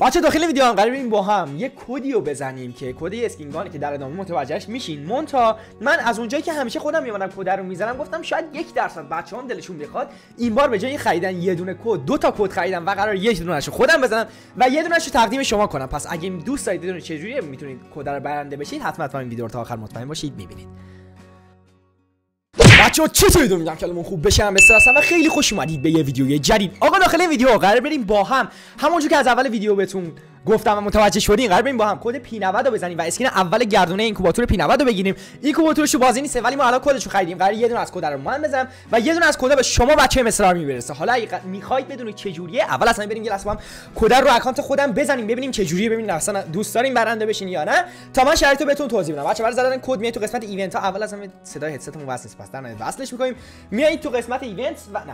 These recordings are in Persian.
بچه داخل ویدیو هم قراره بریم با هم یه کدی رو بزنیم که کد اسکینگانه که در ادامه متوجهش میشین. مونتا من از اونجایی که همیشه خودم میمونم کد رو میزنم گفتم شاید 1% بچه‌هام دلشون بخواد این بار به جای خریدن یه دونه کد 2 تا کد خریدم و قرار یه دونهشو خودم بزنم و یه دونهشو تقدیم شما کنم. پس اگه دوست دارید بدونید چه جوریه میتونید کد رو برنده بشید، حتما این ویدیو رو تا آخر مطمئن باشید میبینید. بچه‌ها چطورید؟ میگم کلمون خوب بشم بسرسم و خیلی خوش اومدید به یه ویدیوی جدید. آقا داخل این ویدیو قرار بریم با هم همونجوری که از اول ویدیو بهتون گفتم و متوجه شدین، قرار بریم با هم کد پی 90 رو بزنیم و اسکین اول گردونه اینکوباتور پی 90 رو بگیریم. اینکوباتورش بازی نیست ولی ما الان کدش رو خریدیم، قرار یه دونه از کد رو من بزنم و یه دونه از کد به شما بچه‌های مصر میرسه. حالا میخواید بدونید چه جوریه، اول اصلا بریم یه لحظه با هم کد رو اکانت خودم بزنیم ببینیم چه جوریه، ببینید اصلا دوست دارین برنده بشین یا نه تا من شرایطو بهتون توضیح بدم. بچه‌ها برای زدن کد میای تو قسمت ایونت ها، اول اصلا صدای هدستمون وصل نیست پس در نهایت وصلش می‌کنیم. میای تو قسمت ایونت و نه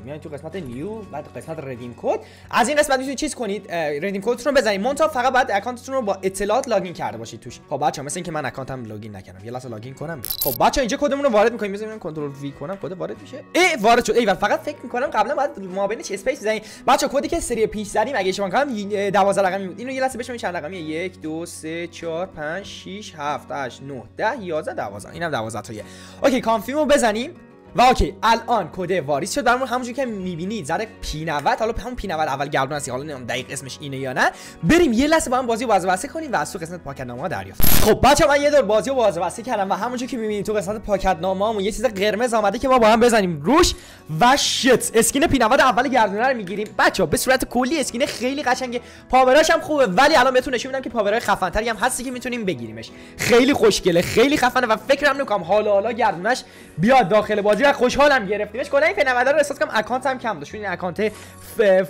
میایین تو قسمت نیو، بعد قسمت ردیم کد. از این قسمت میتونید چیز کنید، ردیم کدتون رو بزنید. مونتا فقط بعد اکانتتون رو با اطلاعات لاگین کرده باشید توش. خب بچه‌ها مثل اینکه من اکانتم لاگین نکردم، یه لحظه لاگین کنم. خب بچه‌ها اینجا کدمون رو وارد می‌کنیم، بزنید کنترل وی کنم کد وارد میشه. وارد شد. ایول فقط فکر می‌کنم قبلا بعد مابین چه اسپیس بزنید. بچه‌ها کدی که سری پیش زدیم اگه اشتباه نکنم 12 رقمی بود. اینو یه لحظه بشم چند رقمیه؟ 1 2 3 4 5 6 7 8 9 10 11 12. اینم 12 تایه. اوکی کانفیرم رو بزنیم و اوکی الان کد واریز شد برامون همونجوری که میبینید زده پی 90. حالا همون پی 90 اول گردون هستی، حالا نمیدونم دقیق اسمش اینه یا نه. بریم یه لحظه با هم بازی واسه کنیم و از تو قسمت پاکتنامه‌ها دریافت. خب بچه‌ها من یه دور بازی واسه کردم و همونجوری که میبینید تو قسمت پاکتنامه‌مون یه چیز قرمز اومده که ما با هم بزنیم روش و شت اسکین پی 90 اول گردونه رو میگیریم. بچه‌ها به صورت کلی اسکین خیلی قشنگه، پاوراش هم خوبه ولی الان بهتون نشون میدم که پاورای خفن‌تری هم هستی که میتونیم بگیریمش. خیلی خوشگله، خیلی خفنه و فکرم نمی‌کنم حالا گردونش بیاد داخل بازی و خوشحالم گرفتیمش. کلا این پی 90 رو احساس کنم اکانت هم کم داشت. این اکانت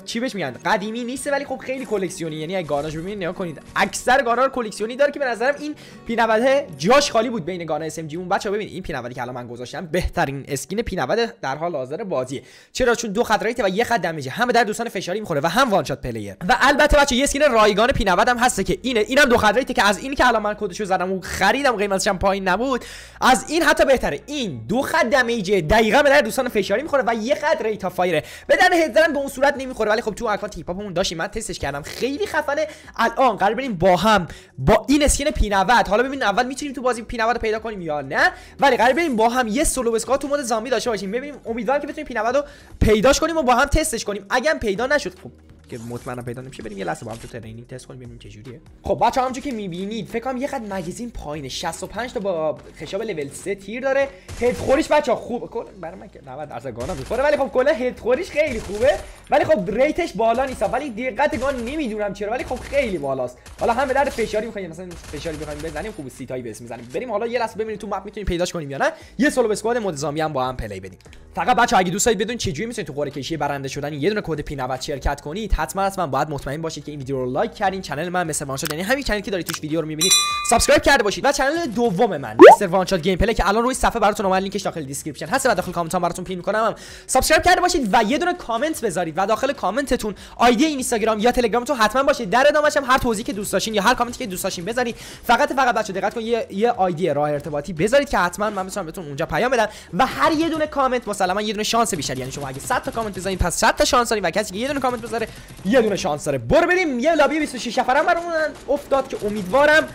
چی بهش میگن قدیمی نیست ولی خب خیلی کلکسیونی، یعنی اگه گاناش ببینید نگاه کنید اکثر گانا رو کلکسیونی داره که به نظرم این پی 90 جاش خالی بود بین گانا اس ام جی مون. بچه‌ها ببینید این پی 90 که الان من گذاشتم بهترین اسکین پی 90 در حال حاضر بازیه. چرا؟ چون 2 خط ریت و 1 خط دمیج، هم در دوستان فشاری میخوره و هم وان شات پلیر. و البته بچه‌ها یه اسکین رایگان پی 90 هم هست که اینم 2 خط ریت که از اینی که الان من کدشو زدم و خریدم قیمتش هم پایین نبود، از این حتی بهتره. این 2 خط دمیج دقیقاً به در دوستان فشاری میخوره و 1 خط ریت آف فایر به در هدزن به اون صورت نمیخوره ولی خب تو اکانت هیپ هاپمون داشتیم من تستش کردم خیلی خفنه. الان قرار بریم با هم با این اسکین پی 90 حالا ببینیم اول میتونیم تو بازی پی 90 پیدا کنیم یا نه، ولی قرار بریم با هم یه سولو اسکواد تو مود زامبی داشته باشیم ببینیم. امیدوارم که بتونیم پی 90 رو پیداش کنیم و با هم تستش کنیم. اگه پیدا نشد خب که مطمئنا پیدا نمیشه بریم یه لحظه با هم تو ترینینگ تست کنیم ببینیم چه جوریه. خب بچه‌ها همونجوری که میبینید فکر کنم یه خط مگزین پایینه، 65 تا با خشاب لول 3 تیر داره. هد خورش بچه‌ها خوب کلا برای من که 90% گانا میخوره ولی خب کلا هد خورش خیلی خوبه ولی خب ریتش بالا نیست ولی دقت گان نمیدونم چرا ولی خب خیلی بالاست. حالا هم به درد فشاری می‌خوایم مثلا فشاری بخوایم بزنیم خوب سیتایی بس می‌زنیم. بریم حالا یه لحظه ببینیم تو مپ میتونیم پیداش کنیم یا نه. یه سولو اسکواد مود زامبی هم با هم پلی بدیم. فقط بچه‌ها اگه دوست دارید بدونید چه جوری میتونید تو قرعه کشی برنده شدن یه دونه کد پی 90 شرکت کنید، حتما باید مطمئن باشید که این ویدیو رو لایک کردین، چنل من مستر وانشات یعنی همین چنلی که دارید توش ویدیو رو می‌بینید سابسکرایب کرده باشید و چنل دوم من مستر وانشات گیم پلی که الان روی صفحه براتون اومد لینکش داخل دیسکریپشن هست و داخل کامنت ها براتون پین می‌کنم سابسکرایب کرده باشید و یه دونه کامنت بذارید و داخل کامنتتون آیدی اینستاگرام یا تلگرامتون حتما باشید. در ادامهش هم هر توضیحی که دوست داشتین یا هر کامنتی که دوست داشتین بذارید. فقط بچه‌ها دقت کنید یه آیدی راه ارتباطی بذارید که حتما من بتونم بهتون اونجا پیام بدم و هر یه دونه کامنت مسلما یه دونه شانس بیشتر، یعنی شما اگه 100 تا کامنت بزنید پس 100 تا شانس دارید و کسی که یه دونه کامنت بذاره یه دونه شانس داره. برو بریم یه لابی 26 نفرم برامون افتاد که امیدوارم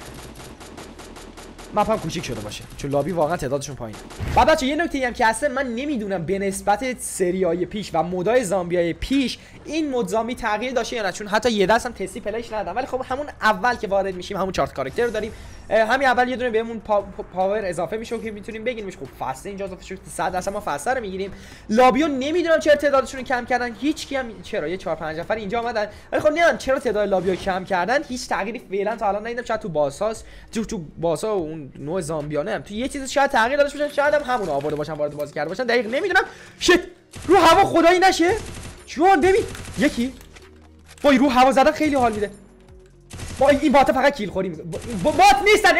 مپم کوچیک شده باشه چون لابی واقعا تعدادشون پایینه. بعد بچه‌ها یه نکته هم که هست من نمیدونم به نسبت سریای پیش و مودای زامبیای پیش این مود زامبی تغییر داشته یا نه، چون حتی یه دست هم تستی پلیش ندادم ولی خب همون اول که وارد میشیم همون 4 کاراکتر رو داریم. همین اول یه دونه بهمون پاور اضافه میشه که میتونیم بگیریمش. خب فاست اینجا اضافه شد 100% ما فاست رو میگیریم. لابیو نمیدونم چرا تعدادشون رو کم کردن، هیچ کی هم چرا یه 4 5 نفر اینجا اومدن ولی خب نمیدونم چرا تعداد لابیو کم کردن. هیچ تغییری فعلا تا الان ندیدم. شاید تو باساس تو باسا و اون نوع زامبیانه هم تو یه چیز شاید تغییر داده باشه، شاید هم همون آورده باشن وارد بازی کرده باشن دقیق نمیدونم. شت رو هوا خدایی نشه جون ببین یکی وای رو هوا زدن خیلی حال میده. وای این بات فقط کیل خوری میکنه، بات نیستن.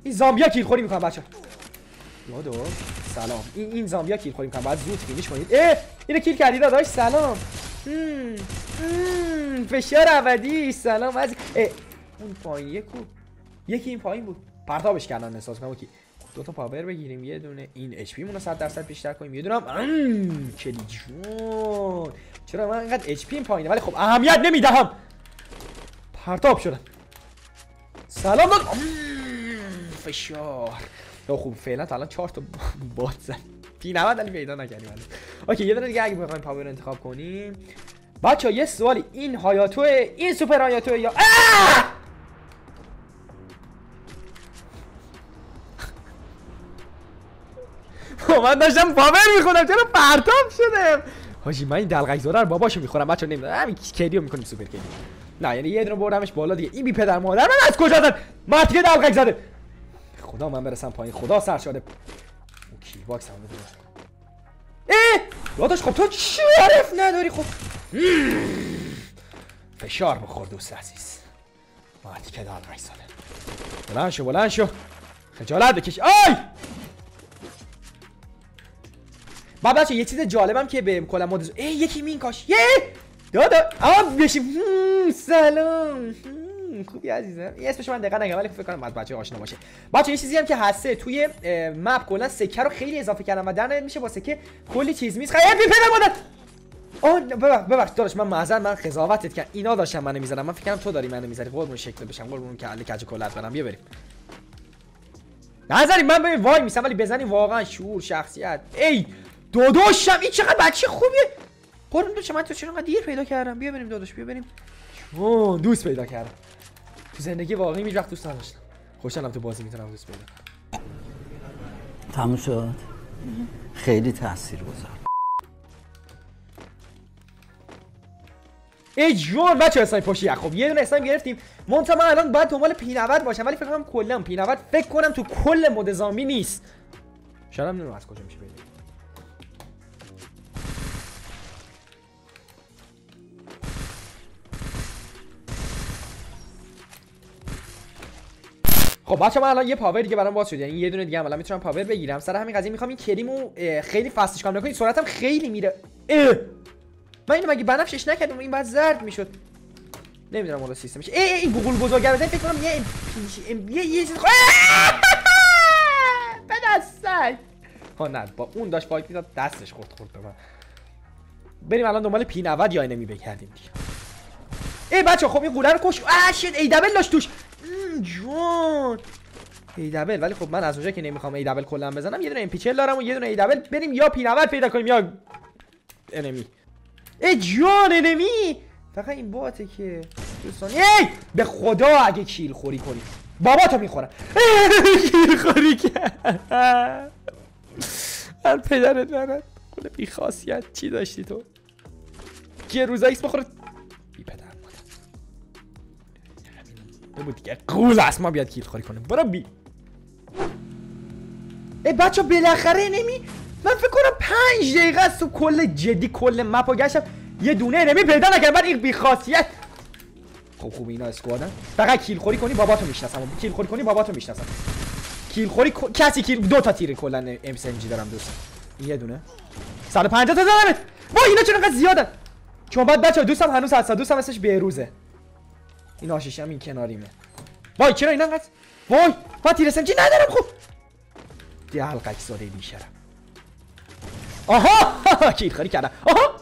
این زامبیا کیل خوری میکنن بچه‌ها. یادو سلام این زامبیا کیل خوری میکنن باید زود فینیش کنید. اینو کیل کردی داداش سلام. فشار ابدی سلام. از اون پایین یکی این پایین بود پرتابش کردن احساس کنم. اوکی 2 تا پاور بگیریم یه دونه این اچ پی مون رو 100% بیشتر کنیم یه دونه هم کلی جون چرا من اینقدر اچ پی پایینه ولی خب اهمیت نمیدهم. پرتاب شدم. سلام داد. فشار. خوب فعلا تا الان 4 تا بات زد. پی 90 ولی پیدا نکردیم. اوکی یه دونه دیگه اگه بخوایم پاور انتخاب کنیم. بچا یه سوالی، این هایاتو این سوپر هایاتو یا من داشتم پاور میخونم چرا پرتاب شدم؟ حاجی من این دلغک زوره رو باباشو میخورم بچا نمیدونم همین کیدیو میکنیم سوپر کیدی. نه یعنی یه دونه بردمش بالا دیگه. این بی پدر مادر من از کجا زد؟ مرتی که دلغک زده. خدا من برسم پایین. خدا سر شده. اوکی باکس هم بده. داداش خب تو چی عرف نداری خب؟ فشار بخور دوست عزیز. مرتی که دلغک زده. بلند شو. خجالت بکش. آی! بچه یه چیز جالبم که به کلا مود یکی مین کاش دادا بشیم. سلام خوبی عزیزم. این اسمش من دقیقا نگم ولی فکر کنم بعد بچه آشنا باشه. بچه یه چیزی هم که هسته توی مپ کلا سکه رو خیلی اضافه کردم و در نهایت میشه با سکه کلی چیز میز خیلی پیدا مادر. ببخشید داداش من معذرت من قضاوتت کردم. اینا داشتن منو میزدن من فکر کنم تو داری منو میزدی. قربون شکل بشم قربون کله کج کلت برم. بیا بریم. نظری من ببین وای میسم ولی بزنی واقعا شعور شخصیت. ای داداشم این چقدر بچه خوبیه. قربون دوست من تو چرا انقدر دیر پیدا کردم. بیا بریم داداش بیا بریم. دوست پیدا کردم. تو زندگی واقعی هیچ وقت دوست نداشتم. خوشحالم تو بازی میتونم دوست پیدا کنم. تموم شد. خیلی تاثیرگذار. ای جون بچه اسنایپر پشتی. خب یه دونه اسنایپ گرفتیم. منتها من الان باید دنبال پی90 باشم ولی فکر کنم کلا پی90 فکر کنم تو کل مود زامبی نیست. شاید هم نمیدونم از کجا میشه پیدا. خب بچه من الان یه پاور دیگه برام باز شد. یعنی یه دونه دیگه عملا میتونم پاور بگیرم. سر همین قضیه میخوام این کریمو خیلی فستش کنم. نکنید سرعتم خیلی میره. من اینو مگه بنفشش نکردم این بعد زرد میشد. نمیدونم والا سیستمش. این گوگل بزرگه بزنید فکر کنم یه چیز بدستای. ها نه با اون داشت فایت میداد دستش خورد به من. بریم الان دنبال پی90 یا انمی بگردیم دیگه. بچه خب این قوله رو کش. شیت ای دبل داشت توش. جون ای دبل ولی خب من از اونجا که نمیخوام ای دبل کلا بزنم یه دونه ام پی 40 دارم و یه دونه ای دبل. بریم یا پی90 پیدا کنیم یا انمی. جون انمی فقط این باته که دوستان. به خدا اگه کیل خوری کنی باباتو میخورم. کیل خوری کرد. هر پدرت لعنت کل بی خاصیت. چی داشتی تو؟ یه روزا ایکس بخوره بی پدر مادر. بود دیگه قول است ما بیاد کیل خوری کنه. برو بی. بچه بالاخره نمی. من فکر کنم 5 دقیقه است تو کل جدی کل مپو گشتم یه دونه نمی پیدا نکردم. بعد این بی خاصیت. خب خوب اینا اسکوادن. فقط کیل خوری کنی باباتو میشناسم. کیل خوری کنی باباتو میشناسم. کیل خوری کسی کیل 2 تا تیر کلا ام اس ام جی دارم دوستان. این یه دونه 150 تا زدم. وای اینا چرا انقدر زیادن؟ چون بعد بچا دوستم هنوز هست. دوستم اسمش بهروزه. این آشیشم این کناریمه. وای چرا اینا انقدر وای من تیر اس ام جی ندارم. خب دی حلقه ساده بیشرم. آها کیل خوری کردم. آها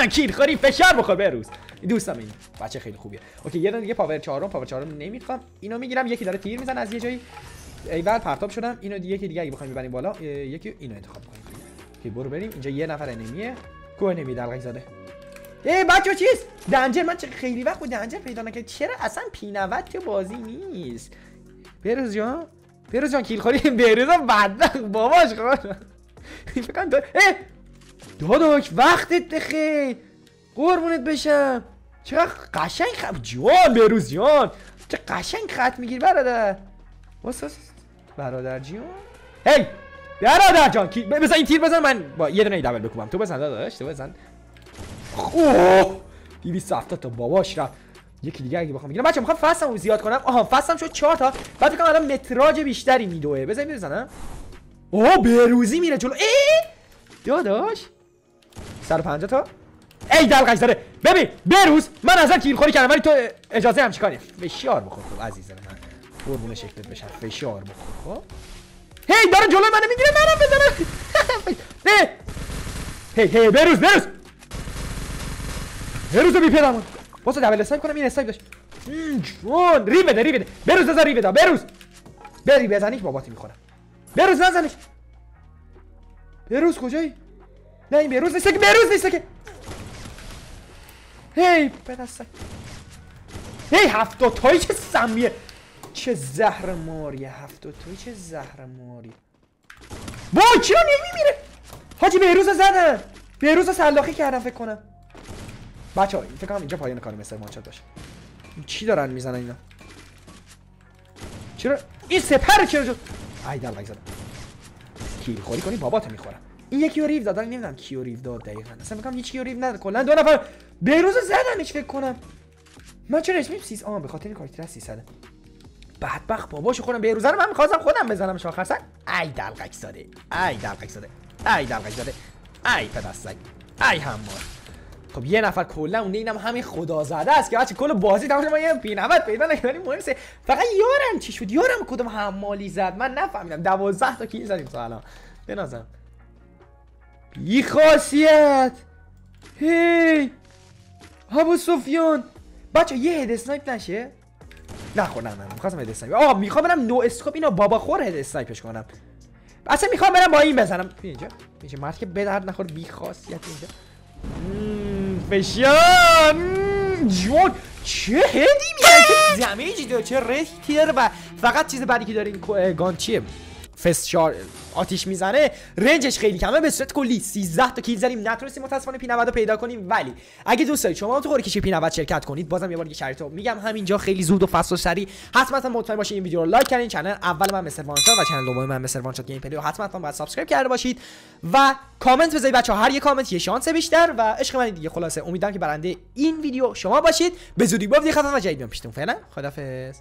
کیل خوری فشار بخور بهروز. دوستم این بچه خیلی خوبیه. اوکی یه دونه دیگه پاور 4 نمیخوام. اینو میگیرم. یکی داره تیر میزنه از یه جایی. ایول پرتاب شدم. اینو دیگه یکی دیگه اگه بخوایم ببریم بالا یکی اینو انتخاب کنیم. اوکی برو بریم. اینجا یه نفر انمیه. کو انمی دلغک زده. بچه چیز دنجر من چه خیلی وقت بود دنجر پیدا نکردم. چرا اصلا پی90 تو بازی نیست؟ بهروز جان کیل خوری. بهروزم بدبخت باباش خورد. فکر کنم داداش وقتت بخیر قربونت بشم. چقدر قشنگ جان بهروز جان چه قشنگ خط میگیری برادر. واسه برادر جان. برادر جان بزن این تیر بزن. من با یه دونه ای دبل بکوبم. تو بزن داداش تو بزن. اوه 270 تا باباش رفت. یکی دیگه اگه بخوام بگیرم بچه‌ها میخوام فاستمو زیاد کنم. فاستم شد 4 تا. بعد فکر کنم الان متراژ بیشتری میدوه. بزن بزنم. بهروزی میره جلو. داداش 150 تا. دلغک زده. ببین بهروز من ازت کیل خوری کردم ولی تو اجازه هم چیکار فشار بخور. خب عزیز من قربون شکلت بشم فشار بخور. خب داره جلو منو میگیره منم بزنم. بهروز بروز بی پدرم واسه دبل اسنایپ کنم این اسنایپ داشت جون ری بده بروز نزن ری بده بروز بری بزنیش بابات میخورم بروز نزنیش بروز کجایی نه این بروز نیست که بروز نیست که هی پدرسک هی 70 تایی چه سمیه چه زهر ماریه 70 تایی چه زهر ماریه وای چرا نمیمیره حاجی بهروز زدن بهروز سلاخی کردم فکر کنم بچه‌ها فکر کنم اینجا پایان کار مستر وانشات باشه چی دارن میزنن اینا چرا این سپر چرا شد ای دلغک زدم کیل خوری کنی بابات میخورم این یکی رو ریو دادن نمیدونم کیو ریو داد دقیقاً اصلا میگم هیچ کیو ریو نداد کلا دو نفر بهروز زدنش فکر کنم من چرا اسمش 300 به خاطر این کاراکتر 300 بدبخت باباشو خودم بهروز رو من می‌خواستم خودم بزنم آخر سر ای دلغک زاده ای دلغک زاده ای دلغک زاده ای پدستک ای همار خب یه نفر کلا اون اینم همین خدا زاده است که بچه کل بازی تمام ما یه بینمت پیدا نکردیم مهم نیست فقط یارم چی شد یارم کدوم حمالی زد من نفهمیدم 12 تا کیل زدیم تا الان بنازم بی خاصیت هی ابو سفیان بچه یه هد اسنایپ نشه نخور نه می‌خواستم هد اسنایپ آقا میخوام برم نو اسکوپ اینو بابا خور هد اسنایپش کنم اصلا میخوام برم با این بزنم اینجا مرد که به درد نخور بی خاصیت اینجا فشان جون چه هدی میزنه چه دمیجی داره چه ریتی داره و فقط چیز بعدی که داره این گان چیه فشار آتیش میزنه رنجش خیلی کمه به صورت کلی 13 تا کیل زدیم نتونستیم متاسفانه P90 رو پیدا کنیم ولی اگه دوست دارید شما تو قرعه P90 شرکت کنید بازم یه بار دیگه شرطو میگم همینجا خیلی زود و فست و سریع حتما مطمئن باشید این ویدیو رو لایک کنید چنل اول من مستر وانشات و چنل دوم من مستر وانشات گیم پلی رو حتما باید سابسکرایب کرده باشید و کامنت بذارید بچه‌ها هر یه کامنت یه شانس بیشتر و عشق من دیگه خلاصه امیدوارم که برنده این ویدیو شما باشید به زودی با ویدیو خفن و جدید بیام پیشتون فعلا خدافظ